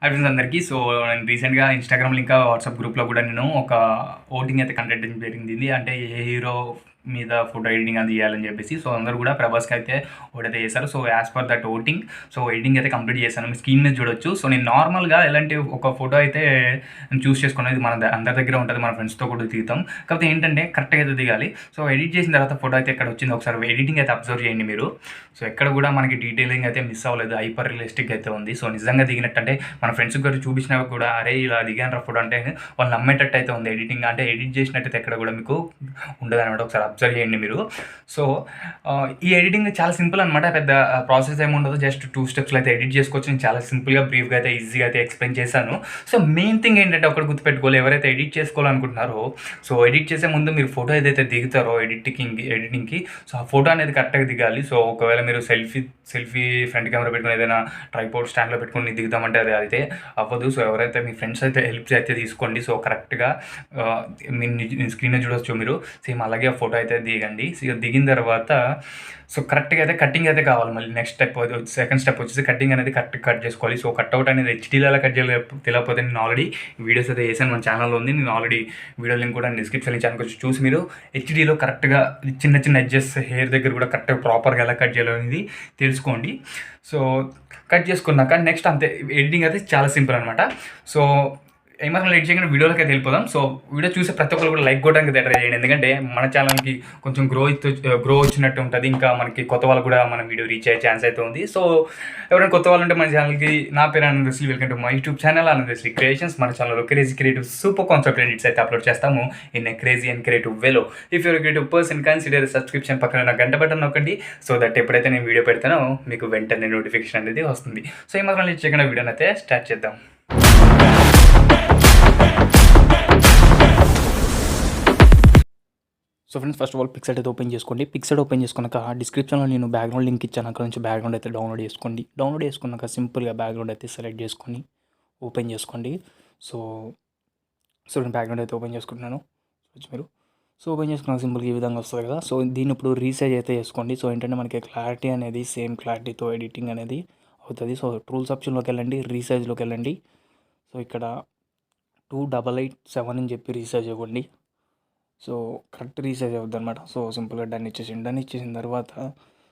Hi friends అందరికీ. So నేను రీసెంట్‌గా ఇన్‌స్టాగ్రామ్‌లో ఇంకా వాట్సాప్ గ్రూప్‌లో కూడా నేను ఒక ఓటింగ్ అయితే కండక్ట్ చేయడం జరిగింది. అంటే ఏ హీరో మీద ఫోటో ఎడిటింగ్ అది చేయాలని చెప్పేసి. సో అందరూ కూడా ప్రభాస్‌కి అయితే ఓటైతే చేశారు. So as per that voting so editing అయితే కంప్లీట్ చేశాను. మీ స్క్రీన్ మీద చూడొచ్చు. సో నేను నార్మల్‌గా ఎలాంటి ఒక ఫోటో అయితే చూస్ చేసుకున్నాను. ఇది అందరి దగ్గర ఉంటుంది. మన ఫ్రెండ్స్‌తో కూడా దిగుతాం. కాకపోతే ఏంటంటే కరెక్ట్‌గా అయితే దిగాలి. సో ఎడిట్ చేసిన తర్వాత ఫోటో అయితే ఎక్కడ వచ్చిందో ఒకసారి ఎడిటింగ్ అయితే అబ్జర్వ్ చేయండి మీరు. సో ఎక్కడ కూడా మనకి డీటెయిలింగ్ అయితే మిస్ అవ్వలేదు. హైపర్ రియలిస్టిక్ అయితే ఉంది. సో నిజంగా దిగినట్టంటే మన ఫ్రెండ్స్కి కూడా చూపించినా కూడా అరే ఇలా దిగాను ఫోటో అంటే వాళ్ళు నమ్మేటట్టు అయితే ఉంది. ఎడిటింగ్ అంటే ఎడిట్ చేసినట్టయితే ఎక్కడ కూడా మీకు ఉండదు అనమాట. ఒకసారి అబ్జర్వ్ చేయండి మీరు. సో ఈ ఎడిటింగ్ చాలా సింపుల్ అనమాట. పెద్ద ప్రాసెస్ ఏమి ఉండదు. జస్ట్ 2 స్టెప్స్లో అయితే ఎడిట్ చేసుకోవచ్చు. నేను చాలా సింపుల్గా బ్రీఫ్గా అయితే ఈజీగా అయితే ఎక్స్ప్లెయిన్ చేశాను. సో మెయిన్ థింగ్ ఏంటంటే ఒకటి గుర్తుపెట్టుకోవాలి, ఎవరైతే ఎడిట్ చేసుకోవాలనుకుంటున్నారో సో ఎడిట్ చేసే ముందు మీరు ఫోటో ఏదైతే దిగుతారో ఎడిటింగ్కి సో ఆ ఫోటో అనేది కరెక్ట్గా దిగాలి. సో ఒకవేళ మీరు సెల్ఫీ ఫ్రంట్ కెమెరా పెట్టుకుని ఏదైనా ట్రైపోర్డ్ స్టాండ్లో పెట్టుకుని దిగుదామంటే అది అయితే అవ్వదు. సో ఎవరైతే మీ ఫ్రెండ్స్ అయితే హెల్ప్ అయితే తీసుకోండి. సో కరెక్ట్గా మీ స్క్రీన్ చూడవచ్చు మీరు. సేమ్ అలాగే ఆ ఫోటో అయితే దిగండి. సో దిగిన తర్వాత సో కరెక్ట్గా అయితే కటింగ్ అయితే కావాలి. మళ్ళీ నెక్స్ట్ స్టెప్ సెకండ్ స్టెప్ వచ్చేసి కటింగ్ అనేది కట్ చేసుకోవాలి. సో కట్అవుట్ అనేది హెచ్డీలో ఎలా కట్ చేయాలి తెలియకపోతే నేను ఆల్రెడీ వీడియోస్ అయితే వేసాను, మన ఛానల్లో ఉంది. నేను ఆల్రెడీ వీడియో లింక్ కూడా డిస్క్రిప్షన్ ఇచ్చాను, కొంచెం చూసి మీరు హెచ్డీలో కరెక్ట్గా చిన్న చిన్న ఎడ్జెస్ హెయిర్ దగ్గర కూడా కరెక్ట్గా ప్రాపర్గా ఎలా కట్ చేయాలి అనేది తెలుసుకోండి. సో కట్ చేసుకున్నాక నెక్స్ట్ అంతే, ఎడిటింగ్ అయితే చాలా సింపుల్ అనమాట. సో ఏమాత్రం లేట్ చేయకుండా వీడియోలోకి అయితే వెళ్ళిపోదాం. సో వీడియో చూసే ప్రతి ఒక్కరు కూడా లైక్ కొట్టడానికి ట్రై చేయండి. ఎందుకంటే మన ఛానల్కి కొంచెం గ్రో వచ్చినట్టు ఉంటుంది. ఇంకా మనకి కొత్త వాళ్ళు కూడా మన వీడియో రీచ్ అయ్యే ఛాన్స్ అయితే ఉంది. సో ఎవరైనా కొత్త వాళ్ళు ఉంటే మన ఛానల్కి, నా పేరు Anand Wesley, welcome to my YouTube channel Anand Wesley creations. మన ఛానల్లో crazy creative super concept edits అయితే అప్లోడ్ చేస్తాము in a crazy and creative వేలో. If your creative person consider subscription పక్కన నా గంట బటన్ నొక్కండి. సో దట్ ఎప్పుడైతే నేను వీడియో పెడతానో మీకు వెంటనే నోటిఫికేషన్ అనేది వస్తుంది. సో ఏమాత్రం లేట్ చేయకుండా వీడియోని అయితే స్టార్ట్ చేద్దాం. So friends, first of all PicsArt అయితే ఓపెన్ చేసుకోండి. పిక్సర్ట్ ఓపెన్ చేసుకున్నాక డిస్క్రిప్షన్లో నేను బ్యాక్గ్రౌండ్ లింక్ ఇచ్చాను, అక్కడ నుంచి బ్యాక్గ్రౌండ్ అయితే డౌన్లోడ్ చేసుకోండి. డౌన్లోడ్ చేసుకున్నాక సింపుల్గా బ్యాక్గ్రౌండ్ అయితే సెలెక్ట్ చేసుకొని ఓపెన్ చేసుకోండి. సో నేను బ్యాక్గ్రౌండ్ అయితే ఓపెన్ చేసుకుంటున్నాను. మీరు సో ఓపెన్ చేసుకున్నాక సింపుల్గా ఈ విధంగా వస్తుంది కదా. సో దీన్ని ఇప్పుడు రీసైజ్ అయితే చేసుకోండి. సో ఏంటంటే మనకి క్లారిటీ అనేది సేమ్ క్లారిటీతో ఎడిటింగ్ అనేది అవుతుంది. సో టూల్స్ ఆప్షన్లోకి వెళ్ళండి, రీసైజ్లోకి వెళ్ళండి. సో ఇక్కడ 2887 అని చెప్పి రీసైజ్ ఇవ్వండి. సో కరెక్ట్ రీసైజ్ అవుద్ది అనమాట. సో సింపుల్గా డన్ ఇచ్చేసిన తర్వాత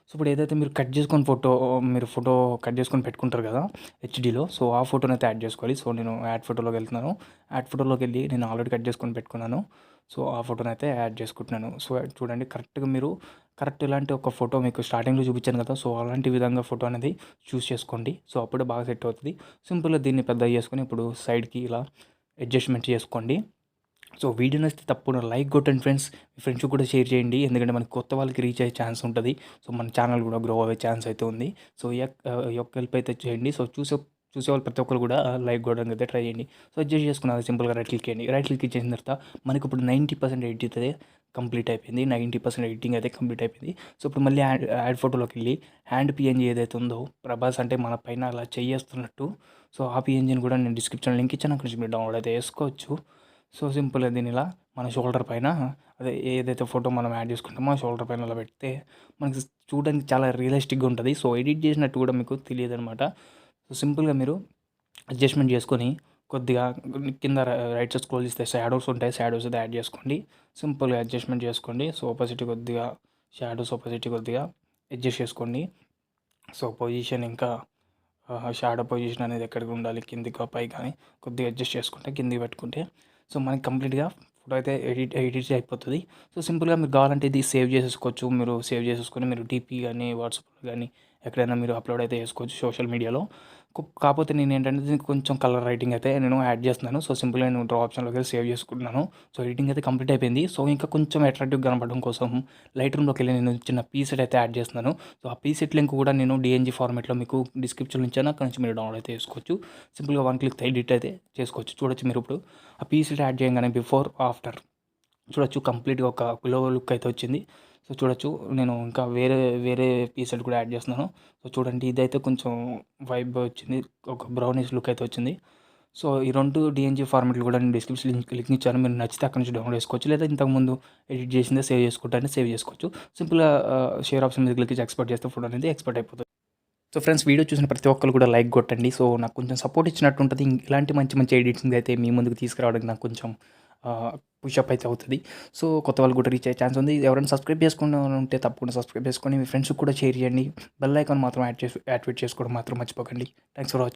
సో ఇప్పుడు ఏదైతే మీరు ఫోటో కట్ చేసుకొని పెట్టుకుంటారు కదా హెచ్డీలో, సో ఆ ఫోటోని అయితే యాడ్ చేసుకోవాలి. సో నేను యాడ్ ఫోటోలోకి వెళ్తున్నాను. యాడ్ ఫోటోలోకి వెళ్ళి నేను ఆల్రెడీ కట్ చేసుకొని పెట్టుకున్నాను. సో ఆ ఫోటోని అయితే యాడ్ చేసుకుంటున్నాను. సో చూడండి, కరెక్ట్ ఇలాంటి ఒక ఫోటో మీకు స్టార్టింగ్లో చూపించాను కదా. సో అలాంటి విధంగా ఫోటో అనేది చూస్ చేసుకోండి. సో అప్పుడే బాగా సెట్ అవుతుంది. సింపుల్గా దీన్ని పెద్దగా చేసుకొని ఇప్పుడు సైడ్కి ఇలా అడ్జస్ట్మెంట్ చేసుకోండి. సో వీడియో నచ్చితే తప్పకుండా లైక్ కొట్టండి ఫ్రెండ్స్. మీ ఫ్రెండ్స్కి కూడా షేర్ చేయండి, ఎందుకంటే మనకి కొత్త వాళ్ళకి రీచ్ అయ్యే ఛాన్స్ ఉంటుంది. సో మన ఛానల్ కూడా గ్రో అయ్యే ఛాన్స్ అయితే ఉంది. సో ఈ యొక్క హెల్ప్ అయితే చేయండి. సో చూసేవాళ్ళు ప్రతి ఒక్కరు కూడా లైక్ కొట్టడానికి అయితే ట్రై చేయండి. సో అడ్జస్ట్ చేసుకున్నది సింపుల్గా రైట్ క్లిక్ చేయండి. రైట్ క్లిక్ చేసిన తర్వాత మనకి ఇప్పుడు 90% ఎడిట్ అయితే కంప్లీట్ అయిపోయింది. 90% ఎడిటింగ్ అయితే కంప్లీట్ అయిపోయింది. సో ఇప్పుడు మళ్ళీ యాడ్ ఫోటోలోకి వెళ్ళి హ్యాండ్ పిఎన్జీ ఏదైతే ఉందో, ప్రభాస్ అంటే మన పైన అలా చేస్తున్నట్టు, సో ఆ పిఎన్జీని కూడా నేను డిస్క్రిప్షన్ లింక్ ఇచ్చాను, అక్కడ నుంచి మీరు డౌన్లోడ్ అయితే వేసుకోవచ్చు. సో సింపుల్గా దీని ఇలా మన షోల్డర్ పైన, అదే ఏదైతే ఫోటో మనం యాడ్ చేసుకుంటామో ఆ షోల్డర్ పైన అలా పెడితే మనకి చూడడానికి చాలా రియలిస్టిక్గా ఉంటుంది. సో ఎడిట్ చేసినట్టు కూడా మీకు తెలియదు అనమాట. సో సింపుల్గా మీరు అడ్జస్ట్మెంట్ చేసుకొని కొద్దిగా కింద రైట్ సైడ్ స్క్రోల్ చేస్తే షాడోస్ ఉంటాయి, షాడోస్ అయితే యాడ్ చేసుకోండి. సింపుల్గా అడ్జస్ట్మెంట్ చేసుకోండి. సో ఆపోజిట్ కొద్దిగా ఆపోజిట్ కొద్దిగా అడ్జస్ట్ చేసుకోండి. సో పొజిషన్ ఇంకా షాడో పొజిషన్ అనేది ఎక్కడికి ఉండాలి, కిందికి పై కానీ కొద్దిగా అడ్జస్ట్ చేసుకుంటే కిందికి పెట్టుకుంటే సో మనకి కంప్లీట్గా ఫోటో అయితే ఎడిట్ అయిపోతుంది. సో సింపుల్గా మీరు కావాలంటే ఇది సేవ్ చేసేసుకోవచ్చు. మీరు సేవ్ చేసేసుకొని మీరు డీపీ కానీ వాట్సాప్లో కానీ ఎక్కడైనా మీరు అప్లోడ్ అయితే చేసుకోవచ్చు సోషల్ మీడియాలో. కాకపోతే నేను ఏంటంటే దీనికి కొంచెం కలర్ రైటింగ్ అయితే నేను యాడ్ చేస్తున్నాను. సో సింపుల్గా నేను డ్రా ఆప్షన్లోకి వెళ్ళి సేవ్ చేసుకుంటున్నాను. సో ఎడిటింగ్ అయితే కంప్లీట్ అయిపోయింది. సో ఇంకా కొంచెం అట్రాక్టివ్గా కనపడడం కోసం లైట్రూమ్లోకి వెళ్ళి నేను చిన్న పీసెట్ అయితే యాడ్ చేస్తున్నాను. సో ఆ పీసెట్ లింక్ కూడా నేను డిఎన్జీ ఫార్మేట్లో మీకు డిస్క్రిప్షన్లో ఇచ్చాను, అక్కడ నుంచి మీరు డౌన్లోడ్ అయితే చేసుకోవచ్చు. సింపుల్గా 1 క్లిక్ ఎడిట్ అయితే చేసుకోవచ్చు. చూడొచ్చు మీరు ఇప్పుడు ఆ పీసెట్ యాడ్ చేయగానే బిఫోర్ ఆఫ్టర్ చూడొచ్చు, కంప్లీట్గా ఒక గ్లో లుక్ అయితే వచ్చింది. సో చూడొచ్చు, నేను ఇంకా వేరే పీసెట్ కూడా యాడ్ చేస్తున్నాను. సో చూడండి, ఇదైతే కొంచెం వైబ్ వచ్చింది, ఒక బ్రౌనిష్ లుక్ అయితే వచ్చింది. సో ఈ 2 డిఎన్జీ ఫార్మెట్లు కూడా నేను డిస్క్రిప్షన్ లింక్ ఇచ్చాను, మీరు నచ్చితే అక్కడ నుంచి డౌన్లోడ్ చేసుకోవచ్చు, లేదా ఇంతకుముందు ఎడిట్ చేసిందే సేవ్ చేసుకుంటే సేవ్ చేసుకోవచ్చు. సింపుల్గా షేర్ ఆప్షన్ మీద క్లిక్ చేసి ఎక్స్పోర్ట్ చేస్తే ఫోటో అనేది ఎక్స్పోర్ట్ అయిపోతుంది. సో ఫ్రెండ్స్, వీడియో చూసిన ప్రతి ఒక్కరు కూడా లైక్ కొట్టండి. సో నాకు కొంచెం సపోర్ట్ ఇచ్చినట్టు ఉంటుంది. ఇలాంటి మంచి మంచి ఎడిటింగ్ అయితే మీ ముందుకు తీసుకురావడానికి నాకు కొంచెం పుషప్ అయితే అవుతుంది. సో కొత్త వాళ్ళు కూడా రీచ్ అయ్యే ఛాన్స్ ఉంది. ఎవరైనా సబ్స్క్రైబ్ చేసుకుని ఉంటే తప్పకుండా సబ్స్క్రైబ్ చేసుకొని మీ ఫ్రెండ్స్కి కూడా షేర్ చేయండి. బెల్ ఐకాన్ మాత్రం యాక్టివేట్ చేసుకోవడం మాత్రం మర్చిపోకండి. Thanks for watching.